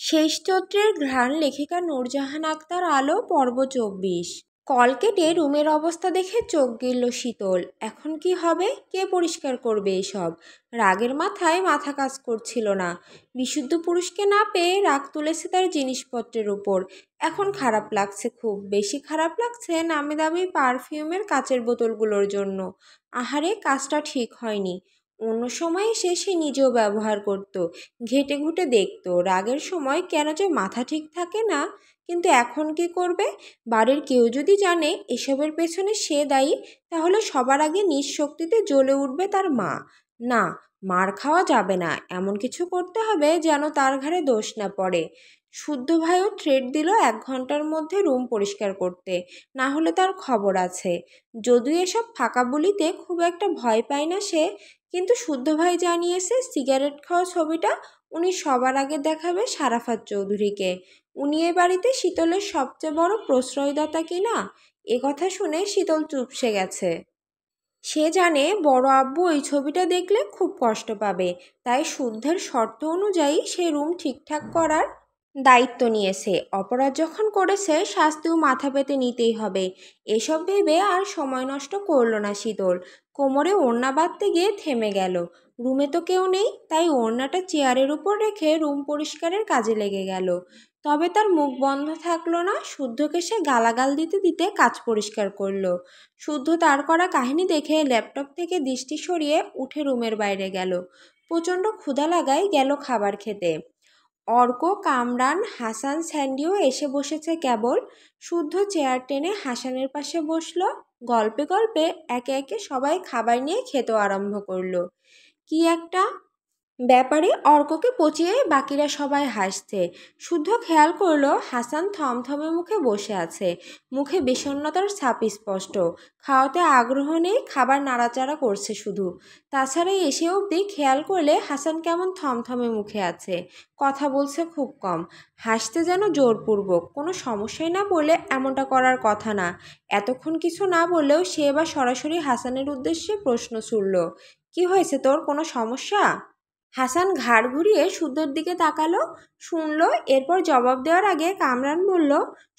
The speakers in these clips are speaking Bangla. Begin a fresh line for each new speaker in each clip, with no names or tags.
শেষ চৈত্রের ঘ্রাণ লেখিকা নূরজাহান আক্তার আলো পর্ব ২৪। কল কেটে রুমের অবস্থা দেখে চোখ গেল শীতল। এখন কি হবে? কে পরিষ্কার করবে এসব? রাগের মাথায় মাথা কাজ করছিল না। বিশুদ্ধ পুরুষকে না পেয়ে রাগ তুলেছে তার জিনিসপত্রের উপর। এখন খারাপ লাগছে, খুব বেশি খারাপ লাগছে নামি দামি পারফিউমের কাচের বোতলগুলোর জন্য। আহারে, কাজটা ঠিক হয়নি। অন্য সময় এসে সে নিজেও ব্যবহার করত, ঘেঁটে ঘুঁটে দেখতো। রাগের সময় কেন যে মাথা ঠিক থাকে না। কিন্তু এখন কি করবে? বাড়ির কেউ যদি জানে এসবের পেছনে সে দায়ী, তাহলে সবার আগে নিজ শক্তিতে জ্বলে উঠবে তার মা। না, মার খাওয়া যাবে না। এমন কিছু করতে হবে যেন তার ঘাড়ে দোষ না পড়ে। শুদ্ধ ভাইও থ্রেট দিল ১ ঘন্টার মধ্যে রুম পরিষ্কার করতে, না হলে তার খবর আছে। যদিও এসব ফাঁকা বলিতে খুব একটা ভয় পায় না সে, কিন্তু শুদ্ধ ভাই জানিয়েছে সিগারেট খাওয়া ছবিটা উনি সবার আগে দেখাবে সারাফাত চৌধুরীকে। উনি এ বাড়িতে শীতলের সবচেয়ে বড় প্রশ্রয়দাতা কিনা। এ কথা শুনে শীতল চুপসে গেছে। সে জানে বড় আব্বু ওই ছবিটা দেখলে খুব কষ্ট পাবে, তাই শুদ্ধের শর্ত অনুযায়ী সে রুম ঠিকঠাক করার দায়িত্ব নিয়েছে। অপরাধ যখন করেছে শাস্তিও মাথা পেতে নিতেই হবে। এসব ভেবে আর সময় নষ্ট করলো না শীতল। কোমরে ওড়না বাঁধতে গিয়ে থেমে গেল। রুমে তো কেউ নেই, তাই ওড়নাটা চেয়ারের উপর রেখে রুম পরিষ্কারের কাজে লেগে গেল। তবে তার মুখ বন্ধ থাকলো না। শুদ্ধকে সে গালাগাল দিতে দিতে কাজ পরিষ্কার করলো। শুদ্ধ তার করা কাহিনী দেখে ল্যাপটপ থেকে দৃষ্টি সরিয়ে উঠে রুমের বাইরে গেল। প্রচণ্ড ক্ষুধা লাগায় গেল খাবার খেতে। অর্ক, কামরান, হাসান, স্যান্ডিও এসে বসেছে কেবল। শুদ্ধ চেয়ার টেনে হাসানের পাশে বসলো। গল্পে গল্পে একে একে সবাই খাবার নিয়ে খেতে আরম্ভ করলো। কি একটা ব্যাপারে অর্ককে পচিয়ে বাকিরা সবাই হাসছে। শুদ্ধ খেয়াল করলো হাসান থমথমে মুখে বসে আছে। মুখে বিষণ্ণতার ছাপ স্পষ্ট। খাওয়াতে আগ্রহ নেই, খাবার নাড়াচাড়া করছে শুধু। তাছাড়া এসে অবধি খেয়াল করলে হাসান কেমন থমথমে মুখে আছে, কথা বলছে খুব কম, হাসতে যেন জোরপূর্বক। কোনো সমস্যায় না বলে এমনটা করার কথা না। এতক্ষণ কিছু না বললেও সে এবার সরাসরি হাসানের উদ্দেশ্যে প্রশ্ন ছুড়ল, কি হয়েছে তোর, কোনো সমস্যা? হাসান ঘাড় ঘুরিয়ে শুদ্ধর দিকে তাকালো, শুনলো। এরপর জবাব দেওয়ার আগে কামরান বলল,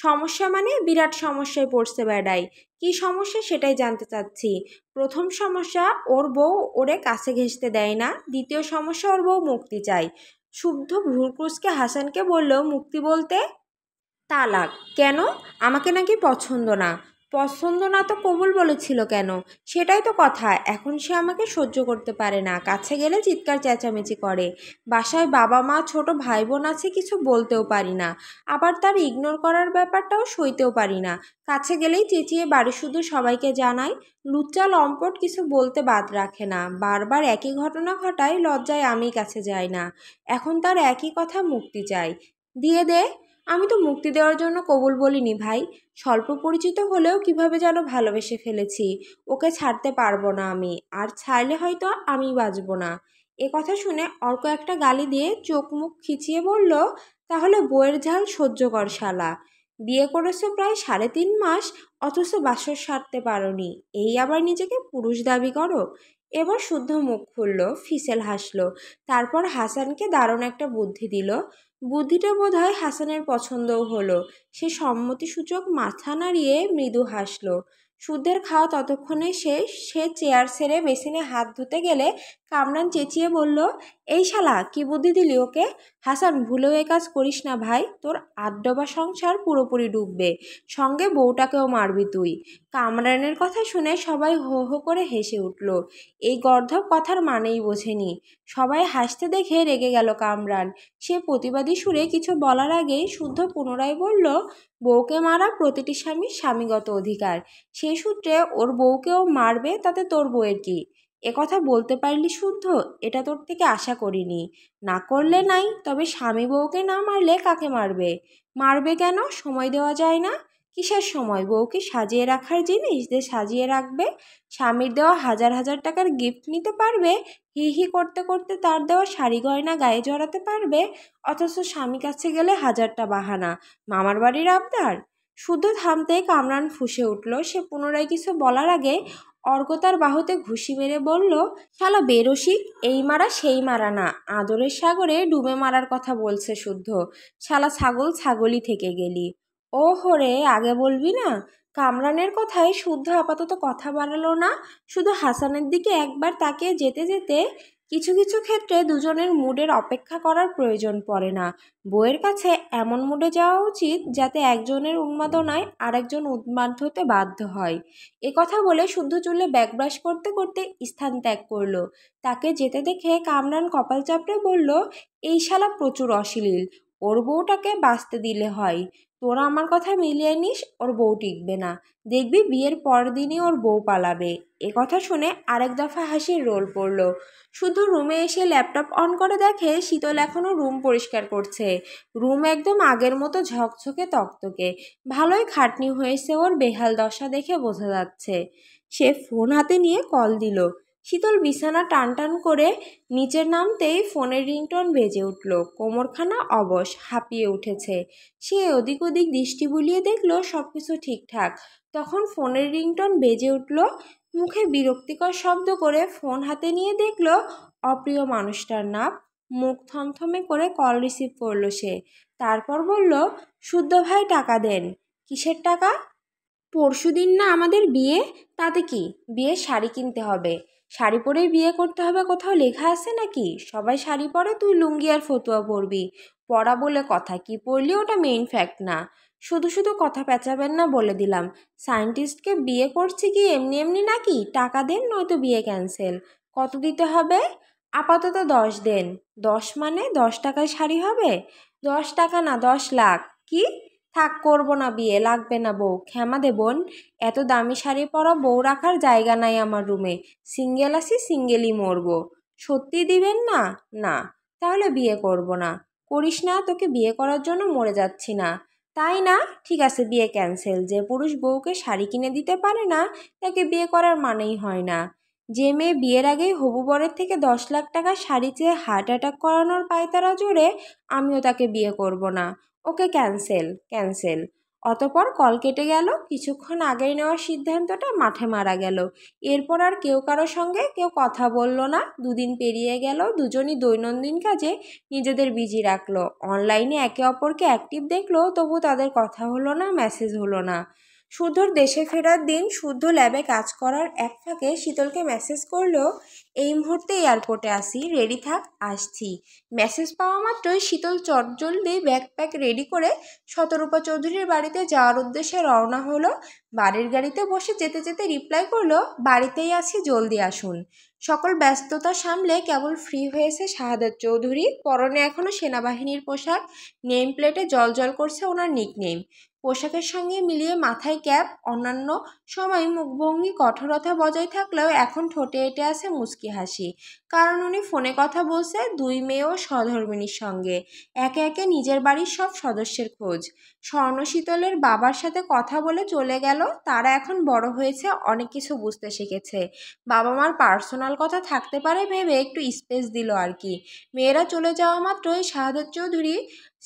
সমস্যা মানে বিরাট সমস্যায় পড়ছে বেড়াই। কি সমস্যা সেটাই জানতে চাচ্ছি। প্রথম সমস্যা, ওর বউ ওরে কাছে ঘেঁষতে দেয় না। দ্বিতীয় সমস্যা, ওর বউ মুক্তি চাই। শুদ্ধ ভ্রুকুঁচকে হাসানকে বলল, মুক্তি বলতে? তালাক? কেন? আমাকে নাকি পছন্দ না? পছন্দ না তো কবুল বলেছিল কেন? সেটাই তো কথা। এখন সে আমাকে সহ্য করতে পারে না। কাছে গেলে চিৎকার চেঁচামেচি করে। বাসায় বাবা মা ছোট ভাই বোন আছে, কিছু বলতেও পারি না। আবার তার ইগনোর করার ব্যাপারটাও সইতেও পারি না। কাছে গেলেই চেঁচিয়ে বাড়ি শুধু সবাইকে জানায়। লুচ্চা লম্পট কিছু বলতে বাদ রাখে না। বারবার একই ঘটনা ঘটায়, লজ্জায় আমি কাছে যাই না। এখন তার একই কথা, মুক্তি চাই। দিয়ে দে। আমি তো মুক্তি দেওয়ার জন্য কবুল বলিনি ভাই। স্বল্প পরিচিত হলেও কিভাবে যেন ভালোবেসে ফেলেছি। ওকে ছাড়তে পারবো না আমি। আর ছাড়লে হয়তো আমি বাঁচব না। এ কথা শুনে অর্ক একটা গালি দিয়ে চোখ মুখ খিচিয়ে বলল, তাহলে বইয়ের ঝাল সহ্য কর শালা। বিয়ে করেছো প্রায় ৩.৫ মাস, অথচ বাসর সারতে পারোনি। এই আবার নিজেকে পুরুষ দাবি করো? এবার শুদ্ধ মুখ খুলল, ফিসেল হাসলো। তারপর হাসানকে দারুণ একটা বুদ্ধি দিল। বুদ্ধিটা বোধহয় হাসানের পছন্দও হলো। সে সম্মতিসূচক মাথা নাড়িয়ে মৃদু হাসল। শুদ্ধের খাওয়া ততক্ষণে শেষ। সে চেয়ার ছেড়ে বেসিনে হাত ধুতে গেলে কামরান চেঁচিয়ে বলল, এই শালা, কি বুদ্ধি দিলি ওকে? হাসান, ভুলেও এ কাজ করিস না ভাই। তোর আধডোবা সংসার পুরোপুরি ডুববে। সঙ্গে বউটাকেও মারবি তুই। কামরানের কথা শুনে সবাই হো হো করে হেসে উঠল। এই গর্ধব কথার মানেই বোঝেনি। সবাই হাসতে দেখে রেগে গেল কামরান। সে প্রতিবাদী সুরে কিছু বলার আগেই শুদ্ধ পুনরায় বলল, বউকে মারা প্রতিটি স্বামীর স্বামীগত অধিকার। সে সূত্রে ওর বউকেও মারবে, তাতে তোর বউয়ের কি? কথা বলতে পারলি শুদ্ধ? এটা তোর থেকে আশা করিনি। না করলে নাই, তবে স্বামী বউকে না মারলে কাকে মারবে? মারবে কেন? সময় দেওয়া যায় না? কিসের সময়? বউকে সাজিয়ে রাখার জিনিস যে সাজিয়ে রাখবে? স্বামীর দেওয়া হাজার হাজার টাকার গিফট নিতে পারবে, হি হি করতে করতে তার দেওয়া শাড়ি গয়না গায়ে জড়াতে পারবে, অথচ স্বামী কাছে গেলে হাজারটা বাহানা, মামার বাড়ির আবদার। শুদ্ধ থামতে কামরান ফুঁসে উঠল। সে পুনরায় কিছু বলার আগে অর্ক তার বাহুতে ঘুষি মেরে বলল, শালা বেরসিক, এই মারা সেই মারা না, আদরের সাগরে ডুবে মারার কথা বলছে শুদ্ধ। শালা ছাগল ছাগলই থেকে গেলি। ও হরে, আগে বলবি না? কামরানের কথায় শুদ্ধ আপাতত কথা বাড়ালো না, শুধু হাসানের দিকে একবার তাকিয়ে যেতে যেতে, কিছু কিছু ক্ষেত্রে দুজনের মুডের অপেক্ষা করার প্রয়োজন পড়ে না। বইয়ের কাছে এমন মুডে যাওয়া উচিত যাতে একজনের উন্মাদনায় আরেকজন উন্মাদ হতে বাধ্য হয়। এ কথা বলে শুদ্ধ চুলে ব্যাকব্রাশ করতে করতে স্থান ত্যাগ করলো। তাকে যেতে দেখে কামরান কপাল চাপড়ে বলল, এই শালা প্রচুর অশ্লীল, ওর বউটাকে বাঁচতে দিলে হয়। তোরা আমার কথা মিলিয়ে নিস, ওর বউ টিকবে না, দেখবি বিয়ের পরদিনই ওর বউ পালাবে। এ কথা শুনে আরেক দফা হাসির রোল পড়ল। শুধু রুমে এসে ল্যাপটপ অন করে দেখে শীতল এখনও রুম পরিষ্কার করছে। রুম একদম আগের মতো ঝকঝকে তকতকে। ভালোই খাটনি হয়েছে ওর, বেহাল দশা দেখে বোঝা যাচ্ছে। সে ফোন হাতে নিয়ে কল দিল। শীতল বিছানা টান টান করে নিচের নামতেই ফোনের রিংটোন বেজে উঠল। কোমরখানা অবশ, হাঁপিয়ে উঠেছে। সে ওদিক ওদিক দৃষ্টি বুলিয়ে দেখলো সব কিছু ঠিকঠাক। তখন ফোনের রিংটোন বেজে উঠল। মুখে বিরক্তিকর শব্দ করে ফোন হাতে নিয়ে দেখলো অপ্রিয় মানুষটার নাম। মুখ থমথমে করে কল রিসিভ করলো সে। তারপর বলল, শুদ্ধ ভাই টাকা দেন। কিসের টাকা? পরশুদিন না আমাদের বিয়ে, তাতে কি? বিয়ের শাড়ি কিনতে হবে। শাড়ি পরেই বিয়ে করতে হবে কোথাও লেখা আছে নাকি? সবাই শাড়ি পরে, তুই লুঙ্গি আর ফতুয়া পরবি। পরা বলে কথা, কি পরলি ওটা মেইন ফ্যাক্ট না। শুধু শুধু কথা পেঁচাবেন না বলে দিলাম। সায়েন্টিস্টকে বিয়ে করছি কি এমনি এমনি নাকি? টাকা দেন নয়তো বিয়ে ক্যান্সেল। কত দিতে হবে? আপাতত 10 দেন। 10 মানে 10 টাকায় শাড়ি হবে? 10 টাকা না, 10 লাখ। কি? থাক, করবো না বিয়ে, লাগবে না বউ, ক্ষমা দে বোন। এত দামি শাড়ি পরা বউ রাখার জায়গা নাই আমার রুমে। সিঙ্গেল আছি, সিঙ্গেলই মরবো। সত্যি দিবেন না? না। তাহলে বিয়ে করব না। করিস না, তোকে বিয়ে করার জন্য মরে যাচ্ছি না। তাই না? ঠিক আছে, বিয়ে ক্যান্সেল। যে পুরুষ বউকে শাড়ি কিনে দিতে পারে না তাকে বিয়ে করার মানেই হয় না। যে মেয়ে বিয়ের আগেই হবু বরের থেকে 10 লাখ টাকা শাড়ি চেয়ে হার্ট অ্যাটাক করানোর পায়তারা জোরে, আমিও তাকে বিয়ে করব না। ওকে ক্যান্সেল, ক্যান্সেল। অতপর কল কেটে গেল। কিছুক্ষণ আগেই নেওয়া সিদ্ধান্তটা মাঠে মারা গেল। এরপর আর কেউ কারো সঙ্গে কেউ কথা বলল না। দুদিন পেরিয়ে গেল। দুজনই দৈনন্দিন কাজে নিজেদের বিজি রাখলো। অনলাইনে একে অপরকে অ্যাক্টিভ দেখলো, তবু তাদের কথা হলো না, মেসেজ হলো না। শুদ্ধর দেশে ফেরার দিন শুদ্ধ ল্যাবে কাজ করার এক ফাঁকে শীতলকে মেসেজ করলো, এই মুহূর্তে এয়ারপোর্টে আসি, রেডি থাক, আসছি। মেসেজ পাওয়া মাত্রই শীতল চটজলদি ব্যাকপ্যাক রেডি করে শতরূপা চৌধুরীর বাড়িতে যাওয়ার উদ্দেশ্যে রওনা হলো। বাড়ির গাড়িতে বসে যেতে যেতে রিপ্লাই করলো, বাড়িতেই আছি, জলদি আসুন। সকল ব্যস্ততা সামলে কেবল ফ্রি হয়েছে শাহাদাত চৌধুরী। পরনে এখনও সেনাবাহিনীর পোশাক, নেম প্লেটে জলজল করছে ওনার নিকনেম। পোশাকের সঙ্গে মিলিয়ে মাথায় ক্যাপ। অন্যান্য সময় মুখভঙ্গি কঠোরতা বজায় থাকলেও এখন ঠোঁটে এঁটে আছে মুচকি হাসি। কারণ উনি ফোনে কথা বলছে 2 মেয়ে ও সহধর্মিণীর সঙ্গে। একে একে নিজের বাড়ির সব সদস্যের খোঁজ। স্বর্ণশীতলের বাবার সাথে কথা বলে চলে গেল। তারা এখন বড় হয়েছে, অনেক কিছু বুঝতে শিখেছে। বাবা মার পার্সোনাল কথা থাকতে পারে ভেবে একটু স্পেস দিল আর কি। মেয়েরা চলে যাওয়া মাত্রই শাহাদাত চৌধুরী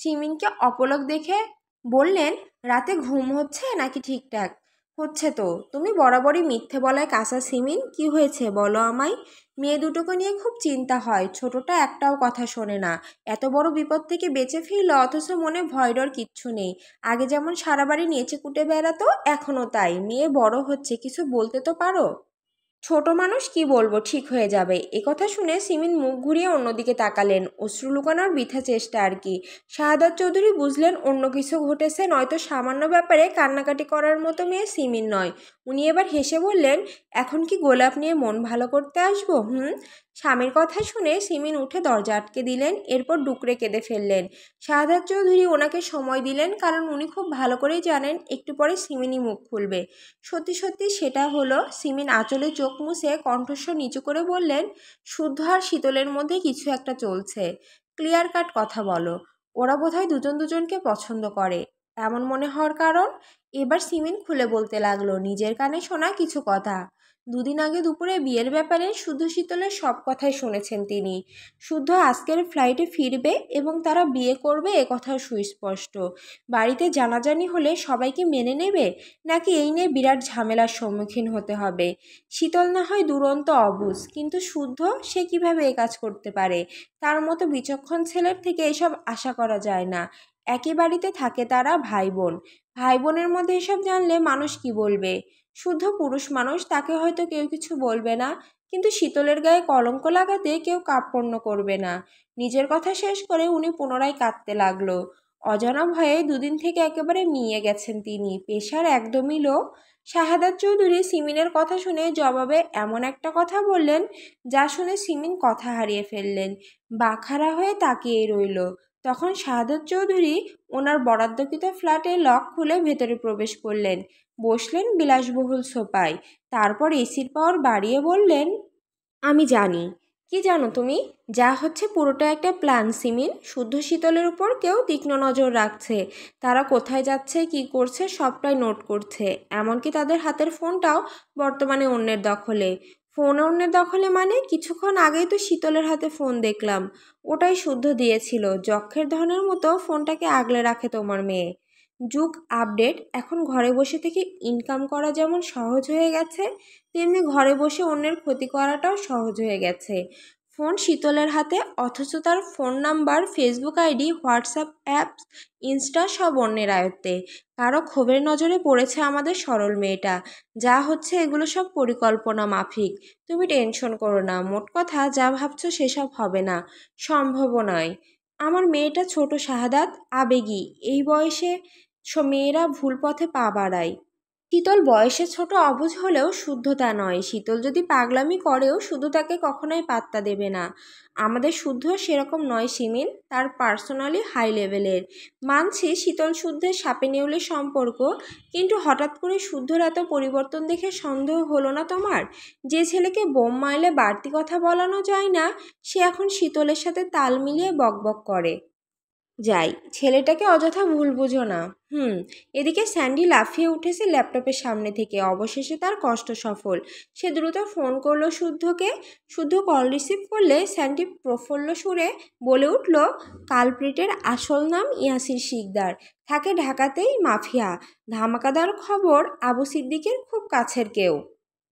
সিমিনকে অপলক দেখে বললেন, রাতে ঘুম হচ্ছে নাকি ঠিকঠাক? হচ্ছে তো। তুমি বরাবরই মিথ্যে বলায় কাঁচা সিমিন, কি হয়েছে বলো আমায়। মেয়ে দুটোকে নিয়ে খুব চিন্তা হয়। ছোটটা একটাও কথা শোনে না। এত বড় বিপদ থেকে বেঁচে ফিরল, অথচ মনে ভয় ডর কিচ্ছু নেই। আগে যেমন সারা বাড়ি নেচে কুটে বেড়াতো, এখনও তাই। মেয়ে বড় হচ্ছে, কিছু বলতে তো পারো। ছোট মানুষ, কি বলবো, ঠিক হয়ে যাবে। একথা শুনে সিমিন মুখ ঘুরিয়ে অন্যদিকে তাকালেন। অশ্রু লুকানোর বৃথা চেষ্টা আর কি। শাহাদাত চৌধুরী বুঝলেন অন্য কিছু ঘটেছে, নয়তো সামান্য ব্যাপারে কান্নাকাটি করার মতো মেয়ে সিমিন নয়। উনি এবার হেসে বললেন, এখন কি গোলাপ নিয়ে মন ভালো করতে আসবো? স্বামীর কথা শুনে সিমিন উঠে দরজা আটকে দিলেন। এরপর ডুকরে কেঁদে ফেললেন। শাহাদাত চৌধুরী ওনাকে সময় দিলেন, কারণ উনি খুব ভালো করেই জানেন একটু পরে সিমিনই মুখ খুলবে। সত্যি সত্যি সেটা হলো। সিমিন আঁচলে চোখ মুছে কণ্ঠস্বর নিচু করে বললেন, শুদ্ধ আর শীতলের মধ্যে কিছু একটা চলছে। ক্লিয়ার কাট কথা বলো। ওরা বোধহয় দুজন দুজনকে পছন্দ করে। এমন মনে হওয়ার কারণ? এবার সিমিন খুলে বলতে লাগলো নিজের কানে শোনা কিছু কথা। দুদিন আগে দুপুরে বিয়ের ব্যাপারে শুদ্ধ শীতলের সব কথাই শুনেছেন তিনি। শুদ্ধ আজকের ফ্লাইটে ফিরবে এবং তারা বিয়ে করবে এ কথাও সুস্পষ্ট। বাড়িতে জানাজানি হলে সবাইকে মেনে নেবে, নাকি এই নিয়ে বিরাট ঝামেলার সম্মুখীন হতে হবে? শীতল না হয় দুরন্ত অবুঝ, কিন্তু শুদ্ধ সে কিভাবে এ কাজ করতে পারে? তার মতো বিচক্ষণ ছেলের থেকে এসব আশা করা যায় না। একই বাড়িতে থাকে তারা, ভাই বোন। ভাই বোনের মধ্যে এসব জানলে মানুষ কি বলবে? শুদ্ধ পুরুষ মানুষ, তাকে হয়তো কেউ কিছু বলবে না, কিন্তু শীতলের গায়ে কলঙ্ক লাগাতে কেউ কার্পণ্য করবে না। নিজের কথা শেষ করে উনি পুনরায় কাঁদতে লাগলো। অজানা ভয়ে দুদিন থেকে একেবারে মিয়ে গেছেন তিনি, পেশার একদমই লো। শাহাদাত চৌধুরী সিমিনের কথা শুনে জবাবে এমন একটা কথা বললেন, যা শুনে সিমিন কথা হারিয়ে ফেললেন। বাখারা হয়ে তাকিয়ে রইল। তখন শাহাদাত চৌধুরী ওনার বরাদ্দকৃত ফ্ল্যাটে লক খুলে ভেতরে প্রবেশ করলেন, বসলেন বিলাসবহুল সোফায়। তারপর এসির পাওয়ার বাড়িয়ে বললেন, আমি জানি। কি জানো তুমি? যা হচ্ছে পুরোটা একটা প্ল্যান সিমিন। শুদ্ধ শীতলের উপর কেউ তীক্ষ্ণ নজর রাখছে। তারা কোথায় যাচ্ছে, কি করছে সবটাই নোট করছে। এমনকি তাদের হাতের ফোনটাও বর্তমানে অন্যের দখলে। ফোন অন্যের দখলে মানে? কিছুক্ষণ আগেই তো শীতলের হাতে ফোন দেখলাম। ওটাই শুদ্ধ দিয়েছিল। যক্ষের ধনের মতো ফোনটাকে আগলে রাখে তোমার মেয়ে। যুগ আপডেট। এখন ঘরে বসে থেকে ইনকাম করা যেমন সহজ হয়ে গেছে, তেমনি ঘরে বসে অন্যের ক্ষতি করাটাও সহজ হয়ে গেছে। ফোন শীতলের হাতে, অথচ তার phone number, Facebook ID, WhatsApp apps, Insta সব অন্যের আয়ত্তে। কারো ক্ষোভের নজরে পড়েছে আমাদের সরল মেয়েটা। যা হচ্ছে এগুলো সব পরিকল্পনা মাফিক। তুমি টেনশন করো না। মোট কথা, যা ভাবছো সেসব হবে না, সম্ভবও নয়। আমার মেয়েটা ছোট শাহাদাত, আবেগী। এই বয়সে মেয়েরা ভুল পথে পা বাড়ায়। শীতল বয়সে ছোট অবুঝ হলেও শুদ্ধতা নয়। শীতল যদি পাগলামি করেও শুদ্ধ তাকে কখনোই পাত্তা দেবে না। আমাদের শুদ্ধ সেরকম নয় সিমিন, তার পার্সোনালি হাই লেভেলের। মানছি শীতল শুদ্ধের সাপে নেউলে সম্পর্ক, কিন্তু হঠাৎ করে শুদ্ধর এত পরিবর্তন দেখে সন্দেহ হলো না তোমার? যে ছেলেকে বোম মারলে বাড়তি কথা বলানো যায় না, সে এখন শীতলের সাথে তাল মিলিয়ে বকবক করে। যাই, ছেলেটাকে অযথা ভুল বুঝো না। এদিকে স্যান্ডি লাফিয়ে উঠেছে ল্যাপটপের সামনে থেকে। অবশেষে তার কষ্ট সফল। সে দ্রুত ফোন করলো শুদ্ধকে। শুদ্ধ কল রিসিভ করলে স্যান্ডি প্রফুল্ল সুরে বলে উঠল, কালপ্রিটের আসল নাম ইয়াসির শিকদার, থাকে ঢাকাতেই, মাফিয়া। ধামাকাদার খবর, আবু সিদ্দিকের খুব কাছের কেউ।